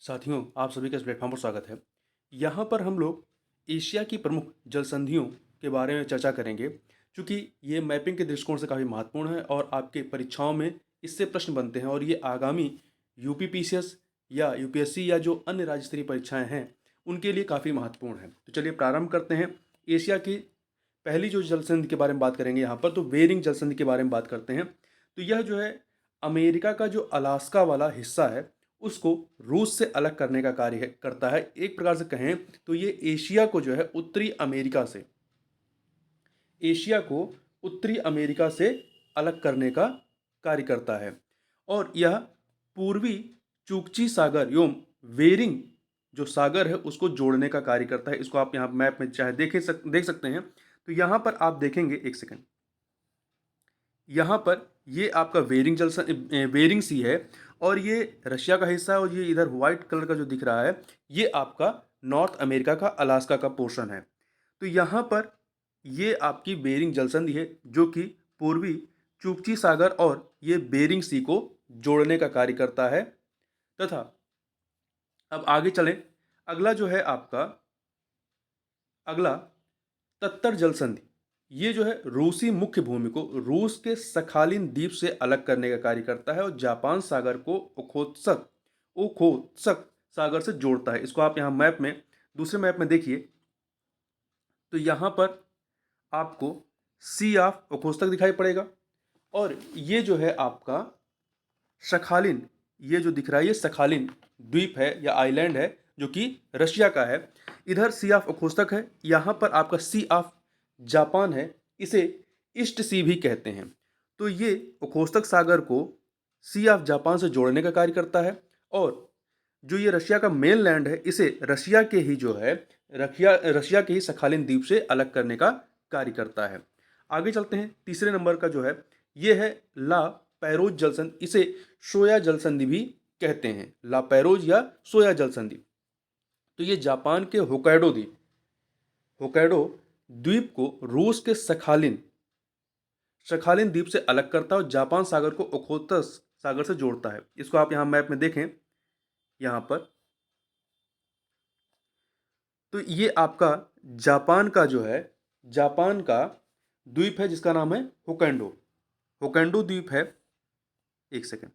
साथियों, आप सभी का इस प्लेटफॉर्म पर स्वागत है। यहाँ पर हम लोग एशिया की प्रमुख जल संधियों के बारे में चर्चा करेंगे, चूँकि ये मैपिंग के दृष्टिकोण से काफ़ी महत्वपूर्ण है और आपके परीक्षाओं में इससे प्रश्न बनते हैं और ये आगामी यूपीपीसीएस या यूपीएससी या जो अन्य राज्य स्तरीय परीक्षाएं हैं, उनके लिए काफ़ी महत्वपूर्ण है। तो चलिए प्रारंभ करते हैं। एशिया की पहली जो जल संधि के बारे में बात करेंगे यहाँ पर, तो बेरिंग जल संधि के बारे में बात करते हैं। तो यह जो है अमेरिका का जो अलास्का वाला हिस्सा है, उसको रूस से अलग करने का कार्य करता है। एक प्रकार से कहें तो ये एशिया को उत्तरी अमेरिका से अलग करने का कार्य करता है और यह पूर्वी चूकची सागर एवं वेरिंग जो सागर है उसको जोड़ने का कार्य करता है। इसको आप यहाँ मैप में चाहे देख सकते हैं। तो यहाँ पर आप देखेंगे, एक सेकंड, यहाँ पर ये आपका वेरिंग सी है और ये रशिया का हिस्सा है और ये इधर व्हाइट कलर का जो दिख रहा है ये आपका नॉर्थ अमेरिका का अलास्का का पोर्शन है। तो यहाँ पर ये आपकी बेरिंग जलसंधि है जो कि पूर्वी चुपची सागर और ये बेरिंग सी को जोड़ने का कार्य करता है। तथा अब आगे चलें, अगला जो है आपका अगला तत्तर जलसंधि। ये जो है रूसी मुख्य भूमि को रूस के सखालिन द्वीप से अलग करने का कार्य करता है और जापान सागर को ओखोत्सक सागर से जोड़ता है। इसको आप यहाँ मैप में, दूसरे मैप में देखिए, तो यहाँ पर आपको सी ऑफ ओखोत्सक दिखाई पड़ेगा और ये जो है आपका सखालिन, ये जो दिख रहा है ये सखालिन द्वीप है या आइलैंड है जो कि रशिया का है। इधर सी ऑफ ओखोत्सक है, यहाँ पर आपका सी ऑफ जापान है, इसे ईस्ट सी भी कहते हैं। तो ये ओखोत्सक सागर को सी ऑफ जापान से जोड़ने का कार्य करता है और जो ये रशिया का मेन लैंड है इसे रशिया के ही जो है रशिया के ही सखालिन द्वीप से अलग करने का कार्य करता है। आगे चलते हैं, तीसरे नंबर का जो है ये है ला पैरोज जलसंधि, इसे शोया जलसंधि भी कहते हैं, ला पैरोज या सोया जलसंधि। तो ये जापान के होकाइडो द्वीप को रूस के सखालिन द्वीप से अलग करता है और जापान सागर को ओखोत्सक सागर से जोड़ता है। इसको आप यहाँ मैप में देखें, यहाँ पर तो ये आपका जापान का जो है जापान का द्वीप है जिसका नाम है होकाइडो द्वीप है, एक सेकेंड,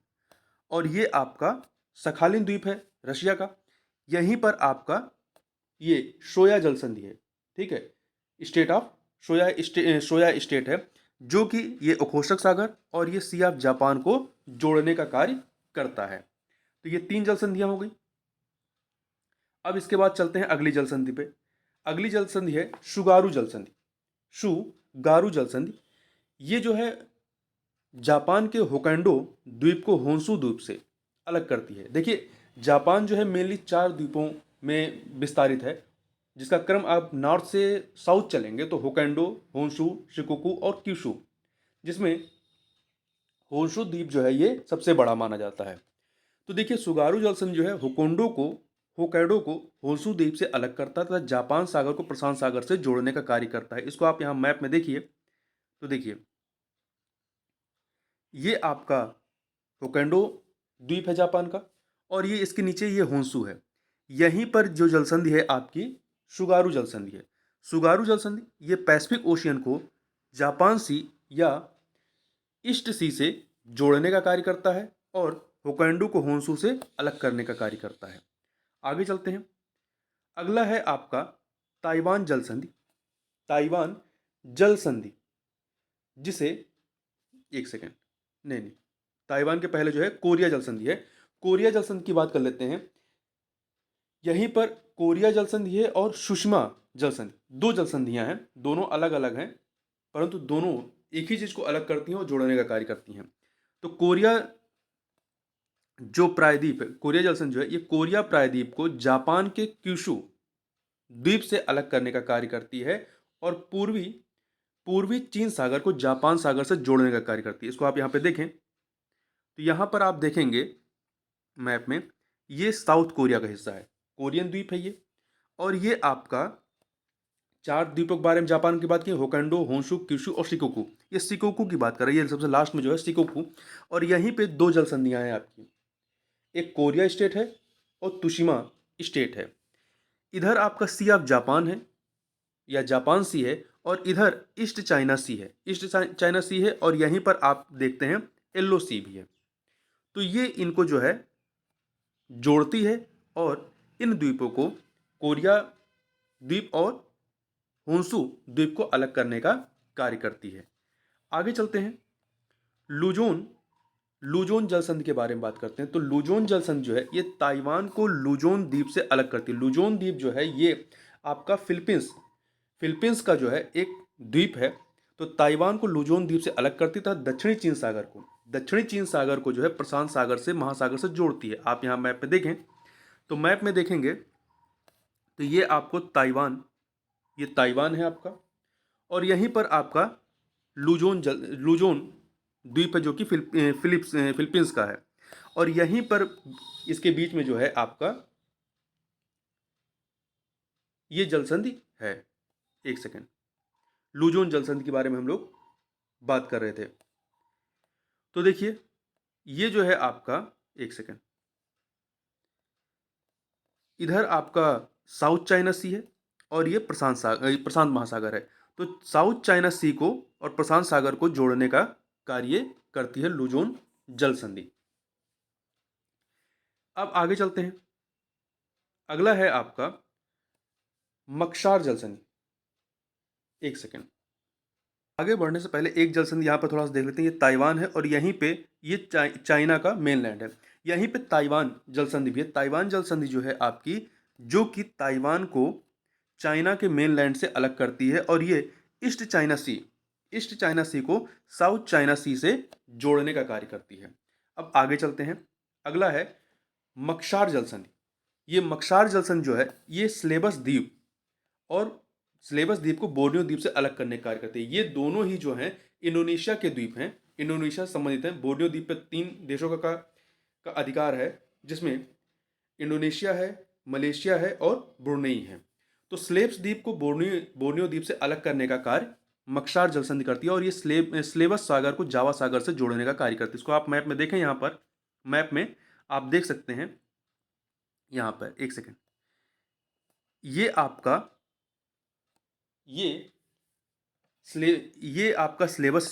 और ये आपका सखालिन द्वीप है रशिया का। यहीं पर आपका ये शोया जलसंधि है, ठीक है, स्टेट ऑफ शोया स्टेट है जो कि ये ओखोत्सक सागर और ये सी ऑफ जापान को जोड़ने का कार्य करता है। तो ये तीन जलसंधियां हो गई। अब इसके बाद चलते हैं अगली जलसंधि पे। अगली जलसंधि है शुगारु जलसंधि। ये जो है जापान के होकाइडो द्वीप को होन्शु द्वीप से अलग करती है। देखिए, जापान जो है मेनली 4 द्वीपों में विस्तारित है, जिसका क्रम आप नॉर्थ से साउथ चलेंगे तो होकाइडो, होन्शु, शिकोकू और क्यूशु, जिसमें होन्शु द्वीप जो है ये सबसे बड़ा माना जाता है। तो देखिए, सुगारू जलसंधि जो है होकाइडो को होन्शु द्वीप से अलग करता है तथा जापान सागर को प्रशांत सागर से जोड़ने का कार्य करता है। इसको आप यहाँ मैप में देखिए, तो देखिए ये आपका होकाइडो द्वीप है जापान का और ये इसके नीचे ये होन्शु है। यहीं पर जो जलसंधि है आपकी सुगारू जलसंधि है। सुगारू जलसंधि ये पैसिफिक ओशियन को जापान सी या ईस्ट सी से जोड़ने का कार्य करता है और होकाइडो को होन्शु से अलग करने का कार्य करता है। आगे चलते हैं, अगला है आपका ताइवान जल संधि, जिसे, एक सेकेंड, नहीं, ताइवान के पहले जो है कोरिया जलसंधि है। कोरिया जलसंधि की बात कर लेते हैं। यहीं पर कोरिया जलसंधि है और सुषमा जलसंधि, 2 जलसंधियां हैं, दोनों अलग अलग हैं परंतु दोनों एक ही चीज को अलग करती हैं और जोड़ने का कार्य करती हैं। तो कोरिया कोरिया जलसंधि जो है ये कोरिया प्रायद्वीप को जापान के क्यूशु द्वीप से अलग करने का कार्य करती है और पूर्वी चीन सागर को जापान सागर से जोड़ने का कार्य करती है। इसको आप यहाँ पे देखें, तो यहाँ पर आप देखेंगे मैप में, ये साउथ कोरिया का हिस्सा है, कोरियन द्वीप है ये, और ये आपका 4 द्वीपों के बारे में जापान की बात की, होकाइडो, होन्शु, क्यूशु और शिकोकू। ये शिकोकू की बात कर रही है, सबसे लास्ट में जो है शिकोकू। और यहीं पे 2 जल संधियां हैं आपकी, एक कोरिया स्टेट है और तुशिमा स्टेट है। इधर आपका सी ऑफ जापान है या जापान सी है, और इधर ईस्ट चाइना सी है, ईस्ट चाइना सी है, और यहीं पर आप देखते हैं येलो सी भी है। तो ये इनको जो है जोड़ती है और इन द्वीपों को कोरिया द्वीप और होंसू द्वीप को अलग करने का कार्य करती है। आगे चलते हैं, लुजोन लुजोन जल संधि के बारे में बात करते हैं। तो लुजोन जल संधि जो है ये ताइवान को लुजोन द्वीप से अलग करती है। लुजोन द्वीप जो है ये आपका फिलीपींस का जो है एक द्वीप है। तो ताइवान को लुजोन द्वीप से अलग करती है तथा दक्षिणी चीन सागर को जो है प्रशांत सागर से महासागर से जोड़ती है। आप यहाँ मैप पे देखें तो मैप में देखेंगे तो ये आपको ये ताइवान है आपका, और यहीं पर आपका लुजोन द्वीप है जो कि फिलीपींस का है, और यहीं पर इसके बीच में जो है आपका ये जल संधि है। एक सेकेंड, लुजोन जल संधि के बारे में हम लोग बात कर रहे थे। तो देखिए ये जो है आपका, एक सेकेंड, इधर आपका साउथ चाइना सी है और ये प्रशांत महासागर है। तो साउथ चाइना सी को और प्रशांत सागर को जोड़ने का कार्य करती है लुजोन जल संधि। अब आगे चलते हैं, अगला है आपका मक्सार जल संधि। एक सेकेंड, आगे बढ़ने से पहले एक जल संधि यहाँ पर थोड़ा सा देख लेते हैं। ये ताइवान है और यहीं पे ये चाइना का मेनलैंड है। यहीं पे ताइवान जल संधि भी है। ताइवान जल संधि जो है आपकी, जो कि ताइवान को चाइना के मेनलैंड से अलग करती है, और ये ईस्ट चाइना सी को साउथ चाइना सी से जोड़ने का कार्य करती है। अब आगे चलते हैं, अगला है मक्सार जल संधि। ये मक्सार जल संधि जो है ये स्लेबस द्वीप को बोर्नियो द्वीप से अलग करने का कार्य करते हैं। ये दोनों ही जो हैं इंडोनेशिया के द्वीप हैं, इंडोनेशिया से संबंधित हैं। बोर्नियो द्वीप पर 3 देशों का अधिकार है, जिसमें इंडोनेशिया है, मलेशिया है और ब्रुनेई है। तो स्लेब्स द्वीप को बोर्नियो द्वीप से अलग करने का कार्य मक्सार जल संधि करती है, और ये स्लेबस सागर को जावा सागर से जोड़ने का कार्य करती है। इसको आप मैप में देखें, यहाँ पर मैप में आप देख सकते हैं, यहाँ पर एक सेकेंड, ये आपका ये आपका स्लेबस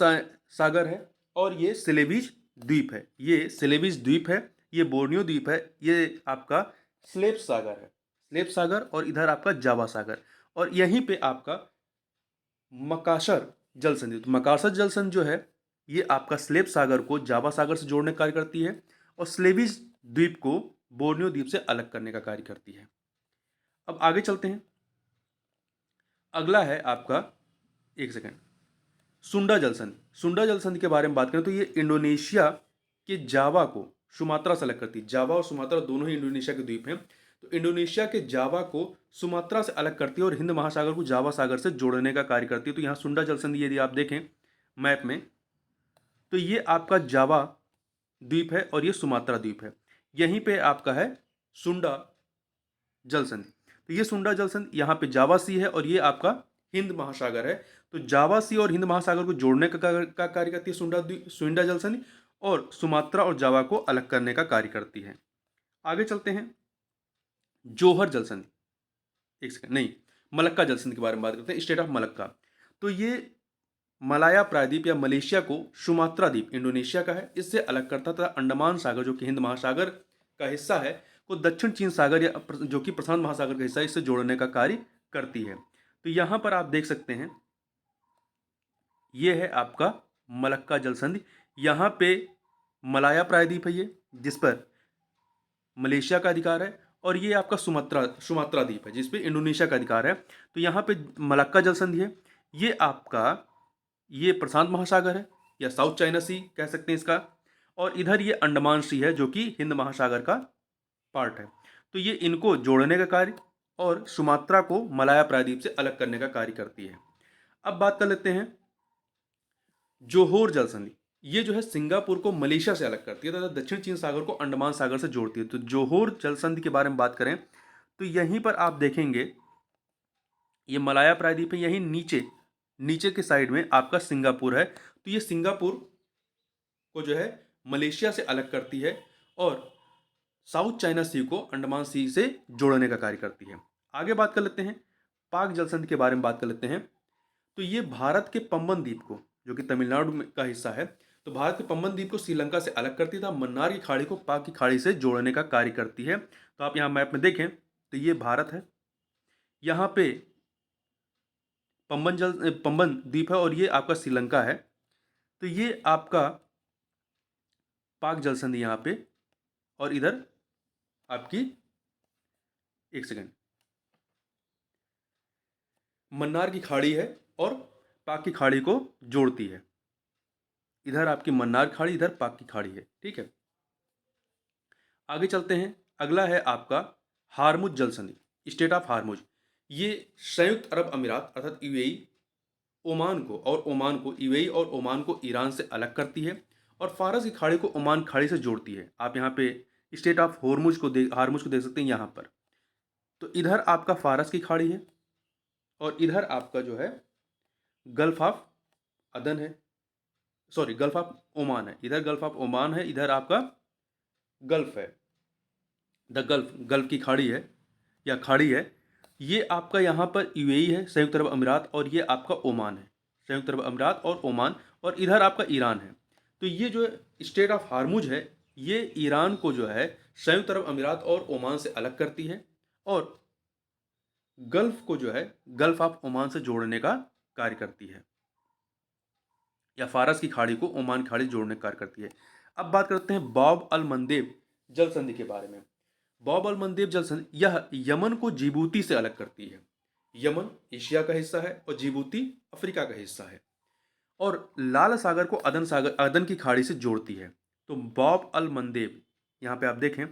सागर है और ये सिलेबीज द्वीप है। ये सिलेबीज द्वीप है, ये बोर्नियो द्वीप है, ये आपका स्लेब सागर और इधर आपका जावा सागर, और यहीं पे आपका मकासर जल संधि। तो मकासर जल संधि जो है ये आपका स्लेब सागर को जावा सागर से जोड़ने का कार्य करती है, और स्लेबीज द्वीप को बोर्नियो द्वीप से अलग करने का कार्य करती है। अब आगे चलते हैं, अगला है आपका, एक सेकेंड, सुंडा जल संधि के बारे में बात करें तो ये इंडोनेशिया के जावा को सुमात्रा से अलग करती है। जावा और सुमात्रा दोनों ही इंडोनेशिया के द्वीप हैं। तो इंडोनेशिया के जावा को सुमात्रा से अलग करती है और हिंद महासागर को जावा सागर से जोड़ने का कार्य करती है। तो यहाँ सुंडा जल संधि यदि आप देखें मैप में तो ये आपका जावा द्वीप है और ये सुमात्रा द्वीप है। यहीं पे आपका है सुंडा जल संधि। तो ये सुंडा जल संधि, यहाँ पे जावा सी है और ये आपका हिंद महासागर है। तो जावा सी और हिंद महासागर को जोड़ने का कार्य करती है सुंडा जल संधि, और सुमात्रा और जावा को अलग करने का कार्य करती है। आगे चलते हैं, जोहर जल संधि, एक सेकंड, नहीं, मलक्का जल संधि के बारे में बात करते हैं, स्टेट ऑफ मलक्का। तो ये मलाया प्रायद्वीप या मलेशिया को सुमात्रा द्वीप इंडोनेशिया का है इससे अलग करता था। अंडमान सागर जो कि हिंद महासागर का हिस्सा है को दक्षिण चीन सागर या जो कि प्रशांत महासागर का हिस्सा है इससे जोड़ने का कार्य करती है। तो यहां पर आप देख सकते हैं ये है आपका मलक्का जल संधि। यहाँ पे मलाया प्रायद्वीप है ये, जिस पर मलेशिया का अधिकार है, और ये आपका सुमात्रा द्वीप है जिस पे इंडोनेशिया का अधिकार है। तो यहाँ पे मलक्का जल संधि है, ये आपका ये प्रशांत महासागर है या साउथ चाइना सी कह सकते हैं इसका, और इधर ये अंडमान सी है जो कि हिंद महासागर का पार्ट है। तो ये इनको जोड़ने का कार्य और सुमात्रा को मलाया प्रायद्वीप से अलग करने का कार्य करती है। अब बात कर लेते हैं जोहोर जल संधि। ये जो है सिंगापुर को मलेशिया से अलग करती है तथा दक्षिण चीन सागर को अंडमान सागर से जोड़ती है। तो जोहोर जल संधि के बारे में बात करें तो यहीं पर आप देखेंगे ये मलाया प्रायद्वीप है, यहीं नीचे के साइड में आपका सिंगापुर है। तो ये सिंगापुर को जो है मलेशिया से अलग करती है, और साउथ चाइना सी को अंडमान सी से जोड़ने का कार्य करती है। आगे बात कर लेते हैं, पाक जल संधि के बारे में बात कर लेते हैं। तो ये भारत के पंबन द्वीप को, जो कि तमिलनाडु का हिस्सा है, तो भारत के पंबन द्वीप को श्रीलंका से अलग करती है, मन्नार की खाड़ी को पाक की खाड़ी से जोड़ने का कार्य करती है। तो आप यहाँ मैप में देखें तो ये भारत है, यहाँ पे पंबन द्वीप है और ये आपका श्रीलंका है। तो ये आपका पाक जल संधि यहाँ पे, और इधर आपकी, एक सेकेंड, मन्नार की खाड़ी है और पाक की खाड़ी को जोड़ती है। इधर आपकी मन्नार खाड़ी, इधर पाक की खाड़ी है, ठीक है। आगे चलते हैं, अगला है आपका हारमुज जल संधि, स्टेट ऑफ हारमुज। ये संयुक्त अरब अमीरात अर्थात यूएई ओमान को यूएई और ओमान को ईरान से अलग करती है और फारस की खाड़ी को ओमान खाड़ी से जोड़ती है। आप यहाँ पे स्टेट ऑफ हारमुज को देख सकते हैं यहाँ पर। तो इधर आपका फारस की खाड़ी है और इधर आपका जो है गल्फ ऑफ अदन है, सॉरी गल्फ ऑफ ओमान है। इधर गल्फ ऑफ ओमान है, इधर आपका गल्फ है, द गल्फ की खाड़ी है या खाड़ी है। ये आपका यहाँ पर यूएई है, संयुक्त अरब अमीरात, और ये आपका ओमान है, संयुक्त अरब अमीरात और ओमान, और इधर आपका ईरान है। तो ये जो स्टेट ऑफ हारमुज है, ये ईरान को जो है संयुक्त अरब अमीरात और ओमान से अलग करती है और गल्फ को जो है गल्फ ऑफ ओमान से जोड़ने का कार्य करती है, या फारस की खाड़ी को ओमान की खाड़ी जोड़ने का कार्य करती है। अब बात करते हैं बाब अल मंदेब जल संधि के बारे में। बाब अल मंदेब जल संधि यह यमन को जिबूती से अलग करती है। यमन एशिया का हिस्सा है और जिबूती अफ्रीका का हिस्सा है, और लाल सागर को अदन की खाड़ी से जोड़ती है। तो बाब अल मंदेब, यहाँ पे आप देखें,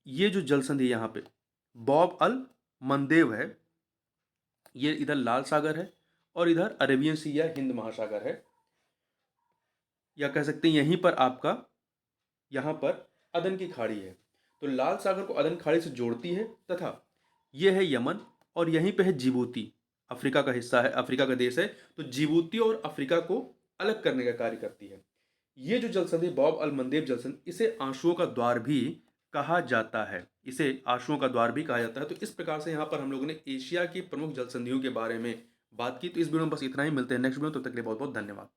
ये जो जल संधि यहाँ पे बाब अल मंदेब है, ये इधर लाल सागर है और इधर अरेबियन सी या हिंद महासागर है, या कह सकते हैं यहीं पर आपका, यहाँ पर अदन की खाड़ी है। तो लाल सागर को अदन खाड़ी से जोड़ती है, तथा ये है यमन, और यहीं पे है जिबूती, अफ्रीका का हिस्सा है, अफ्रीका का देश है। तो जिबूती और अफ्रीका को अलग करने का कार्य करती है। ये जो जल संधि बाब अल मंदेब जल संधि, इसे आंसुओं का द्वार भी कहा जाता है, इसे आंसुओं का द्वार भी कहा जाता है। तो इस प्रकार से यहाँ पर हम लोगों ने एशिया की प्रमुख जल संधियों के बारे में बात की। तो इस वीडियो में बस इतना ही, मिलते हैं नेक्स्ट वीडियो, तब तक के लिए बहुत बहुत धन्यवाद।